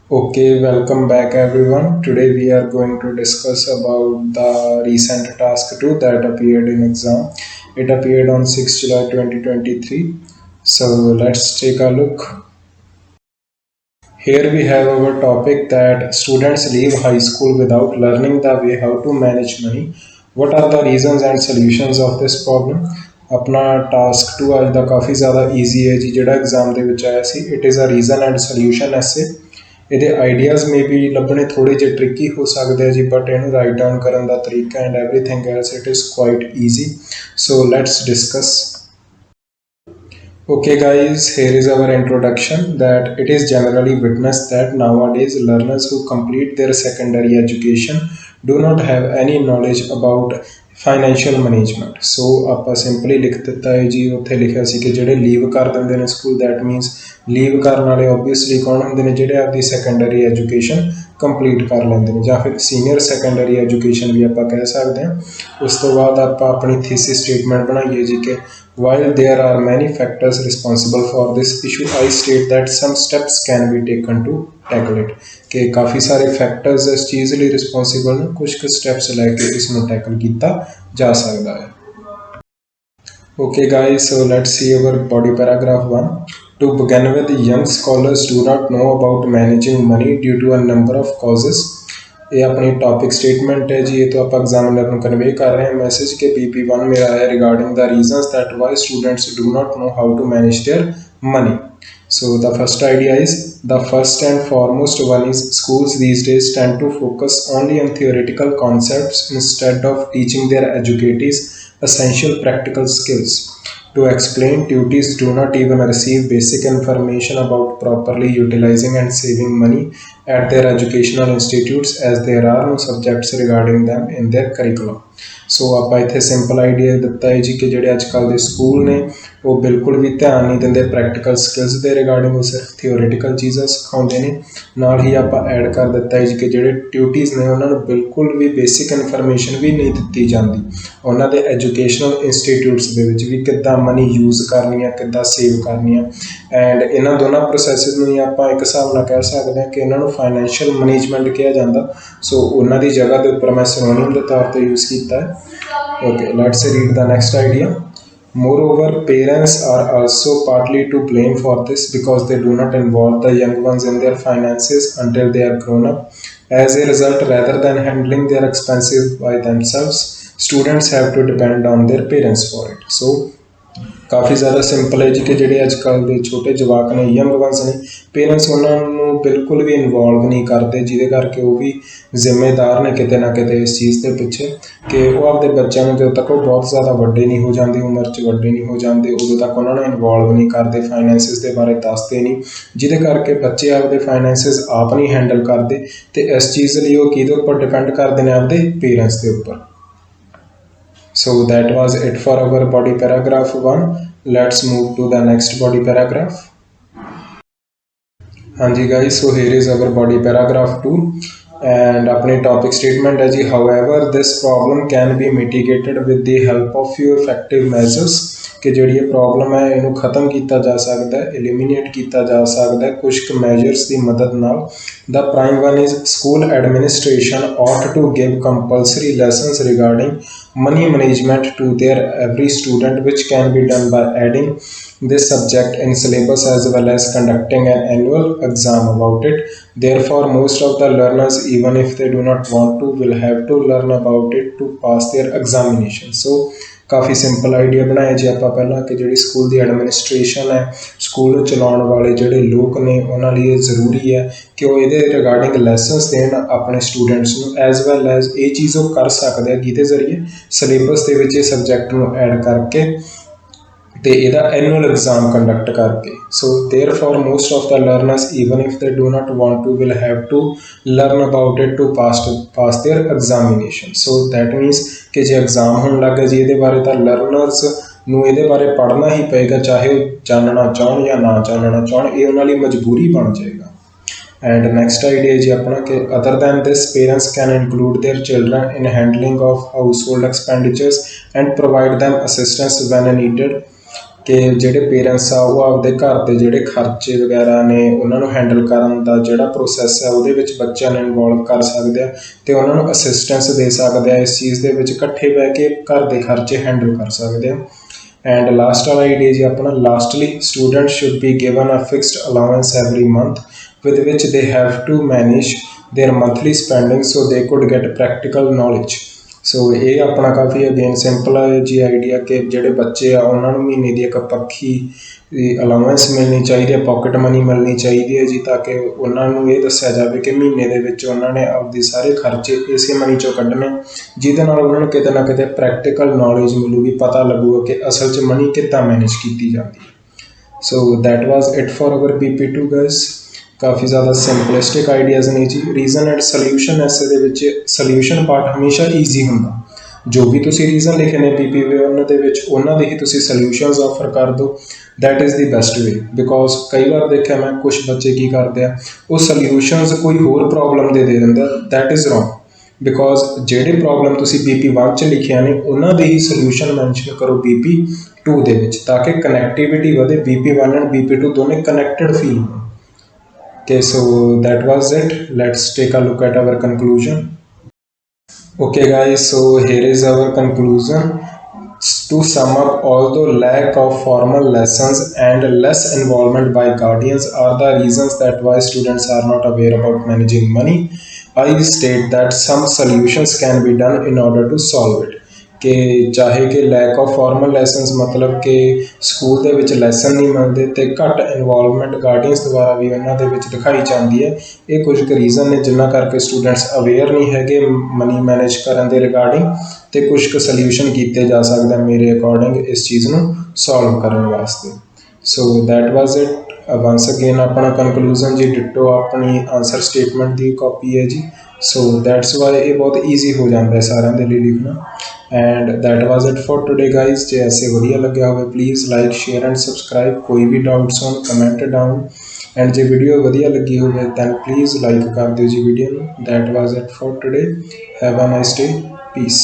Okay, welcome back everyone. Today we are going to discuss about the recent task 2 that appeared in exam. It appeared on 6 July 2023. So let's take a look. Here we have our topic that students leave high school without learning the way how to manage money. What are the reasons and solutions of this problem? ਆਪਣਾ task 2 ਅੱਜ ਦਾ ਕਾਫੀ ਜ਼ਿਆਦਾ easy ਹੈ ਜੀ ਜਿਹੜਾ exam ਦੇ ਵਿੱਚ ਆਇਆ ਸੀ it is a reason and solution ਐਸੇ ਇਹਦੇ ਆਈਡੀਆਜ਼ ਮੇ ਬੀ ਲੱਭਣੇ ਥੋੜੇ ਜਿਹੇ ਟ੍ਰਿਕੀ ਹੋ ਸਕਦੇ ਆ ਜੀ ਬਟ ਇਹਨੂੰ ਰਾਈਟ ਡਾਊਨ ਕਰਨ ਦਾ ਤਰੀਕਾ and everything else it is quite easy so let's discuss. Okay, guys, here is our introduction that it is generally witnessed that nowadays learners who complete their secondary education do not have any knowledge about financial management. So ਆਪਾਂ simply ਲਿਖ ਦਿੱਤਾ ਹੈ ਜੀ ਉੱਥੇ ਲਿਖਿਆ ਸੀ ਕਿ ਜਿਹੜੇ leave ਕਰ ਦਿੰਦੇ ਨੇ ਸਕੂਲ ਦੈਟ ਮੀਨਸ ਲੀਵ ਕਰਨ ਵਾਲੇ ਓਬਵੀਅਸਲੀ ਕੌਣ ਹੁੰਦੇ ਨੇ ਜਿਹੜੇ ਆਪਦੀ ਸੈਕੰਡਰੀ ਐਜੂਕੇਸ਼ਨ ਕੰਪਲੀਟ ਕਰ ਲੈਂਦੇ ਨੇ ਜਾਂ ਫਿਰ ਸੀਨੀਅਰ ਸੈਕੰਡਰੀ ਐਜੂਕੇਸ਼ਨ ਵੀ ਆਪਾਂ ਕਹਿ ਸਕਦੇ ਹਾਂ. ਉਸ ਤੋਂ ਬਾਅਦ ਆਪਾਂ ਆਪਣੀ ਥੀਸਿਸ ਸਟੇਟਮੈਂਟ ਬਣਾਈਏ ਜੀ ਕਿ while there are many factors responsible for this issue, I state that some steps can be taken to tackle it. कि काफ़ी सारे फैक्टर्स इस चीज़ लिए रिस्पॉन्सिबल ने कुछ स्टेप्स लैके इसमें टैकल किया जा सकता है. Okay guys, so let's see our body paragraph 1. To begin with, young scholars do not know about managing money due to a number of causes. ये अपनी टॉपिक स्टेटमेंट है जी ये तो आप एग्जामिनर को कन्वे कर रहे हैं मैसेज के PP1 मेरा है regarding the reasons that why students do not know how to manage their money. So the first idea is the first and foremost one is schools these days tend to focus only on theoretical concepts instead of teaching their educatees essential practical skills. To explain, tutees do not even receive basic information about properly utilizing and saving money at their educational institutes as there are no subjects regarding them in their curriculum. ਸੋ ਆਪਾਂ ਇੱਥੇ simple idea ਦਿੱਤਾ ਹੈ ਜੀ ਕਿ ਜਿਹੜੇ ਅੱਜ ਕੱਲ੍ਹ ਦੇ ਸਕੂਲ ਨੇ ਉਹ ਬਿਲਕੁਲ ਵੀ ਧਿਆਨ ਨਹੀਂ ਦਿੰਦੇ ਪ੍ਰੈਕਟੀਕਲ ਸਕਿੱਲਸ ਦੇ ਰਿਗਾਰਡਿੰਗ ਉਹ ਸਿਰਫ ਥਿਓਰੀਟੀਕਲ ਚੀਜ਼ਾਂ ਸਿਖਾਉਂਦੇ ਨੇ. ਨਾਲ ਹੀ ਆਪਾਂ ਐਡ ਕਰ ਦਿੱਤਾ ਹੈ ਜੀ ਕਿ ਜਿਹੜੇ ਟਿਊਟੀਜ਼ ਨੇ ਉਹਨਾਂ ਨੂੰ ਬਿਲਕੁਲ ਵੀ ਬੇਸਿਕ ਇਨਫੋਰਮੇਸ਼ਨ ਵੀ ਨਹੀਂ ਦਿੱਤੀ ਜਾਂਦੀ ਉਹਨਾਂ ਦੇ ਐਜੂਕੇਸ਼ਨਲ ਇੰਸਟੀਟਿਊਟਸ ਦੇ ਵਿੱਚ ਵੀ ਕਿੱਦਾਂ ਮਨੀ ਯੂਜ਼ ਕਰਨੀ ਆ ਕਿੱਦਾਂ ਸੇਵ ਕਰਨੀ ਆ ਐਂਡ ਇਹਨਾਂ ਦੋਨਾਂ ਪ੍ਰੋਸੈਸਿਸ ਨੂੰ ਹੀ ਆਪਾਂ ਇੱਕ ਹਿਸਾਬ ਨਾਲ ਕਹਿ ਸਕਦੇ ਹਾਂ ਕਿ ਇਹਨਾਂ ਨੂੰ ਫਾਈਨੈਂਸ਼ੀਅਲ ਮੈਨੇਜਮੈਂਟ ਕਿਹਾ ਜਾਂਦਾ. ਸੋ ਉਹਨਾਂ ਦੀ ਜਗ੍ਹਾ ਦੇ ਉੱਪਰ ਮੈਂ ਸਿਨੋਨਿਮ ਦੇ ਤੌਰ 'ਤੇ ਯੂਜ਼ ਕੀਤਾ ਹੈ. Okay, let's read the next idea. Moreover, parents are also partly to blame for this because they do not involve the young ones in their finances until they are grown up. As a result, rather than handling their expenses by themselves, students have to depend on their parents for it. So, ਕਾफ़ी ज़्यादा simple ਹੈ ਜੀ ਕਿ ਜਿਹੜੇ ਅੱਜ ਕੱਲ੍ਹ ਦੇ ਛੋਟੇ ਜਵਾਕ ਨੇ ਯੰਗ ਵੰਸ ਨੇ ਪੇਰੈਂਟਸ ਉਹਨਾਂ ਨੂੰ ਬਿਲਕੁਲ ਵੀ ਇਨਵੋਲਵ ਨਹੀਂ ਕਰਦੇ ਜਿਹਦੇ ਕਰਕੇ ਉਹ ਵੀ ਜ਼ਿੰਮੇਦਾਰ ਨੇ ਕਿਤੇ ਨਾ ਕਿਤੇ ਇਸ ਚੀਜ਼ ਦੇ ਪਿੱਛੇ ਕਿ ਉਹ ਆਪਦੇ ਬੱਚਿਆਂ ਨੂੰ ਜਦੋਂ ਤੱਕ ਉਹ ਬਹੁਤ ਜ਼ਿਆਦਾ ਵੱਡੇ ਨਹੀਂ ਹੋ ਜਾਂਦੇ ਉਮਰ 'ਚ ਵੱਡੇ ਨਹੀਂ ਹੋ ਜਾਂਦੇ ਉਦੋਂ ਤੱਕ ਉਹਨਾਂ ਨੂੰ ਇਨਵੋਲਵ ਨਹੀਂ ਕਰਦੇ ਫਾਈਨੈਂਸਿਸ ਦੇ ਬਾਰੇ ਦੱਸਦੇ ਨਹੀਂ ਜਿਹਦੇ ਕਰਕੇ ਬੱਚੇ ਆਪਦੇ ਫਾਈਨੈਂਸਿਸ ਆਪ ਨਹੀਂ ਹੈਂਡਲ ਕਰਦੇ ਅਤੇ ਇਸ ਚੀਜ਼ ਲਈ ਉਹ ਕਿਹਦੇ ਉੱਪਰ ਡਿਪੈਂਡ ਕਰਦੇ ਨੇ ਆਪਦੇ ਪੇਰੈਂਟਸ ਦੇ ਉੱਪਰ. So that was it for our body paragraph 1. Let's move to the next body paragraph. हाँ जी guys, so here is our body paragraph 2 and अपनी topic statement है जी however this problem can be mitigated with the help of few effective measures कि ਜਿਹੜੀ ਇਹ problem ਹੈ ਇਹਨੂੰ ਖ਼ਤਮ ਕੀਤਾ ਜਾ ਸਕਦਾ ਹੈ ਐਲੀਮੀਨੇਟ ਕੀਤਾ ਜਾ ਸਕਦਾ ਹੈ ਕੁਝ ਕੁ ਮੈਜਰਸ ਦੀ ਮਦਦ ਨਾਲ. The prime one is school administration ought to give compulsory lessons regarding money management to their every student which can be done by adding this subject in syllabus as well as conducting an annual exam about it. Therefore, most of the learners, even if they do not want to, will have to learn about it to pass their examination. So ਕਾफ़ੀ simple idea ਬਣਾਇਆ ਜੀ ਆਪਾਂ ਪਹਿਲਾਂ ਕਿ ਜਿਹੜੀ school ਦੀ administration ਹੈ school ਚਲਾਉਣ ਵਾਲੇ ਜਿਹੜੇ ਲੋਕ ਨੇ ਉਹਨਾਂ ਲਈ ਇਹ ਜ਼ਰੂਰੀ ਹੈ ਕਿ ਉਹ ਇਹਦੇ ਰਿਗਾਰਡਿੰਗ ਲੈਸਨਸ ਦੇਣ ਆਪਣੇ ਸਟੂਡੈਂਟਸ ਨੂੰ ਐਜ਼ ਵੈਲ ਐਜ਼ ਇਹ ਚੀਜ਼ ਉਹ ਕਰ ਸਕਦੇ ਆ ਜਿਹਦੇ ਜ਼ਰੀਏ ਸਿਲੇਬਸ ਦੇ ਵਿੱਚ ਇਹ ਸਬਜੈਕਟ ਨੂੰ ਐਡ ਕਰਕੇ ਅਤੇ ਇਹਦਾ ਐਨੂਅਲ ਐਗਜ਼ਾਮ ਕੰਡਕਟ ਕਰਕੇ. So therefore most of the learners even if they do not want to will have to learn about it to pass their examination. So that means ਕਿ ਜੇ exam ਹੋਣ ਲੱਗ ਗਿਆ ਜੀ ਇਹਦੇ ਬਾਰੇ ਤਾਂ ਲਰਨਰਸ ਨੂੰ ਇਹਦੇ ਬਾਰੇ ਪੜ੍ਹਨਾ ਹੀ ਪਏਗਾ ਚਾਹੇ ਉਹ ਜਾਣਨਾ ਚਾਹੁਣ ਜਾਂ ਨਾ ਜਾਣਨਾ ਚਾਹੁਣ ਇਹ ਉਹਨਾਂ ਲਈ ਮਜਬੂਰੀ ਬਣ ਜਾਏਗਾ. And next idea is अपना कि other than this parents can include their children in handling of household expenditures and provide them assistance when needed. ਕਿ ਜਿਹੜੇ ਪੇਰੈਂਟਸ ਆ ਉਹ ਆਪਦੇ ਘਰ ਦੇ ਜਿਹੜੇ ਖਰਚੇ ਵਗੈਰਾ ਨੇ ਉਹਨਾਂ ਨੂੰ ਹੈਂਡਲ ਕਰਨ ਦਾ ਜਿਹੜਾ ਪ੍ਰੋਸੈਸ ਹੈ ਉਹਦੇ ਵਿੱਚ ਬੱਚਿਆਂ ਨੂੰ ਇਨਵੋਲਵ ਕਰ ਸਕਦੇ ਆ ਅਤੇ ਉਹਨਾਂ ਨੂੰ ਅਸਿਸਟੈਂਸ ਦੇ ਸਕਦੇ ਆ ਇਸ ਚੀਜ਼ ਦੇ ਵਿੱਚ, ਇਕੱਠੇ ਬਹਿ ਕੇ ਘਰ ਦੇ ਖਰਚੇ ਹੈਂਡਲ ਕਰ ਸਕਦੇ ਆ। ਐਂਡ ਲਾਸਟ ਵਾਲਾ ਆਈਡੀਆ ਜੀ ਆਪਣਾ, lastly student should be given a fixed allowance every month with which they have to manage their monthly spending so they could get practical knowledge। ਸੋ ਇਹ ਆਪਣਾ ਕਾਫੀ ਅਗੇਨ ਸਿੰਪਲ ਹੈ ਜੀ ਆਈਡੀਆ ਕਿ ਜਿਹੜੇ ਬੱਚੇ ਆ ਉਹਨਾਂ ਨੂੰ ਮਹੀਨੇ ਦੀ ਇੱਕ ਪੱਖੀ ਅਲਾਉੈਂਸ ਮਿਲਣੀ ਚਾਹੀਦੀ ਹੈ, ਪਾਕਟ ਮਨੀ ਮਿਲਣੀ ਚਾਹੀਦੀ ਹੈ ਜੀ, ਤਾਂ ਕਿ ਉਹਨਾਂ ਨੂੰ ਇਹ ਦੱਸਿਆ ਜਾਵੇ ਕਿ ਮਹੀਨੇ ਦੇ ਵਿੱਚ ਉਹਨਾਂ ਨੇ ਆਪਦੇ ਸਾਰੇ ਖਰਚੇ ਇਸੇ ਮਨੀ 'ਚੋਂ ਕੱਢਣੇ, ਜਿਹਦੇ ਨਾਲ ਉਹਨਾਂ ਨੂੰ ਕਿਤੇ ਨਾ ਕਿਤੇ ਪ੍ਰੈਕਟੀਕਲ ਨੌਲੇਜ ਮਿਲੂਗੀ, ਪਤਾ ਲੱਗੂਗਾ ਕਿ ਅਸਲ 'ਚ ਮਨੀ ਕਿੱਦਾਂ ਮੈਨੇਜ ਕੀਤੀ ਜਾਂਦੀ ਹੈ। So that was it for our BP2 guys. ਕਾਫੀ ਜ਼ਿਆਦਾ ਸਿੰਪਲਿਸਟਿਕ ਆਈਡੀਆਜ਼ ਨੇ ਜੀ। ਰੀਜ਼ਨ ਐਂਡ ਸੋਲਿਊਸ਼ਨ ਐਸੇ ਦੇ ਵਿੱਚ ਸੋਲਿਊਸ਼ਨ ਪਾਰਟ ਹਮੇਸ਼ਾ ਈਜ਼ੀ ਹੁੰਦਾ, ਜੋ ਵੀ ਤੁਸੀਂ ਰੀਜ਼ਨ ਲਿਖੇ ਨੇ BP1 ਦੇ ਵਿੱਚ ਉਹਨਾਂ ਦੇ ਹੀ ਤੁਸੀਂ ਸੋਲਿਊਸ਼ਨਸ ਆਫਰ ਕਰ ਦਿਓ, that is the best way. Because ਕਈ ਵਾਰ ਦੇਖਿਆ ਮੈਂ ਕੁਛ ਬੱਚੇ ਕੀ ਕਰਦੇ ਆ, ਉਹ ਸੋਲਿਊਸ਼ਨਸ ਕੋਈ ਹੋਰ ਪ੍ਰੋਬਲਮ ਦੇ ਦਿੰਦਾ, ਦੈਟ ਇਜ਼ ਰੋਂਗ। ਬਿਕੋਜ਼ ਜਿਹੜੇ ਪ੍ਰੋਬਲਮ ਤੁਸੀਂ BP1 'ਚ ਲਿਖਿਆ ਨੇ ਉਹਨਾਂ ਦੇ ਹੀ ਸੋਲਿਊਸ਼ਨ ਮੈਂਸ਼ਨ ਕਰੋ BP2 ਦੇ ਵਿੱਚ, ਤਾਂ ਕਿ ਕਨੈਕਟੀਵਿਟੀ ਵਧੇ, BP1 ਐਂਡ BP2 ਦੋਨੇ ਕਨੈਕਟਡ ਫੀਲ ਹੋਣ। Okay, so that was it. Let's take a look at our conclusion. Okay guys, so here is our conclusion. To sum up, although lack of formal lessons and less involvement by guardians are the reasons that why students are not aware about managing money, I state that some solutions can be done in order to solve it। ਕਿ ਚਾਹੇ ਕਿ lack of formal lessons ਮਤਲਬ ਕਿ school ਦੇ ਵਿੱਚ lesson ਨਹੀਂ ਮਿਲਦੇ ਅਤੇ ਘੱਟ ਇਨਵੋਲਵਮੈਂਟ ਗਾਰਡੀਅਨਸ ਦੁਆਰਾ ਵੀ ਉਹਨਾਂ ਦੇ ਵਿੱਚ ਦਿਖਾਈ ਜਾਂਦੀ ਹੈ, ਇਹ ਕੁਝ ਕੁ ਰੀਜ਼ਨ ਨੇ ਜਿਨ੍ਹਾਂ ਕਰਕੇ ਸਟੂਡੈਂਟਸ ਅਵੇਅਰ ਨਹੀਂ ਹੈਗੇ ਮਨੀ ਮੈਨੇਜ ਕਰਨ ਦੇ ਰਿਗਾਰਡਿੰਗ, ਅਤੇ ਕੁਝ ਕੁ ਸੋਲਿਊਸ਼ਨ ਕੀਤੇ ਜਾ ਸਕਦੇ ਮੇਰੇ ਅਕੋਰਡਿੰਗ ਇਸ ਚੀਜ਼ ਨੂੰ ਸੋਲਵ ਕਰਨ ਵਾਸਤੇ। So that was it. Once again ਆਪਣਾ ਕਨਕਲੂਜ਼ਨ ਜੀ ਡਿਟੋ ਆਪਣੀ ਆਂਸਰ ਸਟੇਟਮੈਂਟ ਦੀ ਕਾਪੀ ਹੈ ਜੀ। ਸੋ ਦੈਟਸ ਵਾਈ ਇਹ ਬਹੁਤ ਈਜ਼ੀ ਹੋ ਜਾਂਦਾ ਸਾਰਿਆਂ ਦੇ ਲਈ ਲਿਖਣਾ। And that was it for today guys. ਜੇ ਐਸੇ ਵਧੀਆ ਲੱਗਿਆ ਹੋਵੇ please like share and subscribe. ਕੋਈ ਵੀ ਡਾਊਟਸ ਹੋਣ ਕਮੈਂਟ ਡਾਊਨ, ਐਂਡ ਜੇ ਵੀਡੀਓ ਵਧੀਆ ਲੱਗੀ ਹੋਵੇ ਦੈਨ ਪਲੀਜ਼ ਲਾਈਕ ਕਰ ਦਿਓ ਜੀ ਵੀਡੀਓ ਨੂੰ। That was it for today. Have a nice day. Piece.